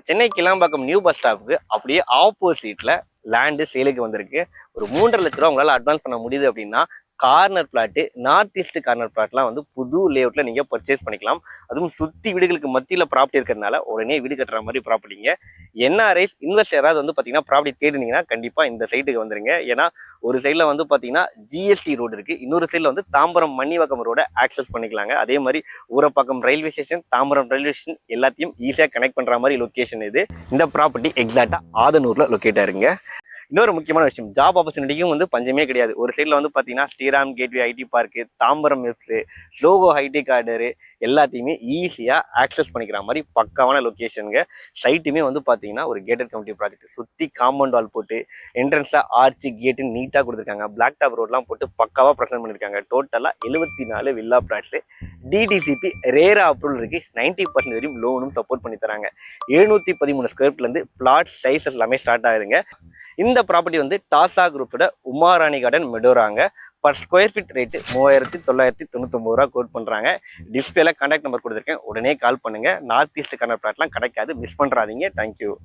Chennai Kilambakkam new bus ஸ்டாப்புக்கு அப்படியே ஆப்போசிட்ல land சேலுக்கு வந்திருக்கு. ஒரு 3.5 லட்ச ரூபா உங்களால் அட்வான்ஸ் பண்ண முடியுது அப்படின்னா corner plot, north east corner பிளாட்லாம் வந்து புது லேஅவுட்ல நீங்க பர்ச்சேஸ் பண்ணிக்கலாம். அதுவும் சுத்தி வீடுகளுக்கு மத்தியில் ப்ராப்பர்ட்டி இருக்கிறதுனால உடனே வீடு கட்டுற மாதிரி ப்ராப்பர்ட்டிங்க. என்ஆர்ஐஸ் இன்வெஸ்டர் யாராவது வந்து பார்த்தீங்கன்னா ப்ராப்பர்ட்டி தேடினீங்கன்னா கண்டிப்பாக இந்த சைட்டுக்கு வந்துருங்க. ஏன்னா ஒரு சைடில் வந்து பார்த்தீங்கன்னா ஜிஎஸ்டி ரோடு இருக்குது, இன்னொரு சைடில் வந்து தாம்பரம் மன்னிவாக்கம் ரோட ஆக்சஸ் பண்ணிக்கலாங்க. அதே மாதிரி Urapakkam railway station, Tambaram railway station எல்லாத்தையும் ஈஸியாக கனெக்ட் பண்ணுற மாதிரி லொக்கேஷன் இது. இந்த ப்ராப்பர்ட்டி எக்ஸாக்டாக ஆதனூரில் லொக்கேட் ஆயிருங்க. இன்னொரு முக்கியமான விஷயம், ஜாப் ஆப்பர்ச்சுனிட்டிக்கும் வந்து பஞ்சமே கிடையாது. ஒரு சைடில் வந்து பார்த்தீங்கன்னா Sriram gateway IT park, Tambaram வெப்ஸு, ஜோகோ ஐடி கார்டரு எல்லாத்தையுமே ஈஸியாக ஆக்சஸ் பண்ணிக்கிற மாதிரி பக்காவான லொக்கேஷனுங்க. சைட்டுமே வந்து பார்த்தீங்கன்னா ஒரு கேட்டட் கம்யூனிட்டி ப்ராஜெக்ட், சுற்றி காம்பவுண்ட் வால் போட்டு என்ட்ரன்ஸாக ஆர்ச்சி கேட்டுன்னு நீட்டாக கொடுத்துருக்காங்க. பிளாக் டாப் ரோட்லாம் போட்டு பக்காவாக ப்ரெசென்ட் பண்ணியிருக்காங்க. டோட்டலாக 74 villa plots, DTCP RERA approval இருக்குது. 90% வரையும் லோனும் சப்போர்ட் பண்ணி தராங்க. 713 ஸ்கொயர் ஃபீட்லேருந்து பிளாட் சைஸஸ் எல்லாமே ஸ்டார்ட் ஆகுதுங்க. இந்த ப்ராப்பர்ட்டி வந்து டாசா குரூப்போட உமாராணி கார்டன் மெடோராங்க. பர் ஸ்கொயர் ஃபீட் ரேட்டு 3999 ரூபா கோட் பண்ணுறாங்க. டிஸ்பிளேல கான்டாக்ட் நம்பர் கொடுத்துருக்கேன், உடனே கால் பண்ணுங்கள். நார்த் ஈஸ்ட் கார்னர் பிளாட்லாம் கிடைக்காது, மிஸ் பண்ணுறாதீங்க. தேங்க்யூ.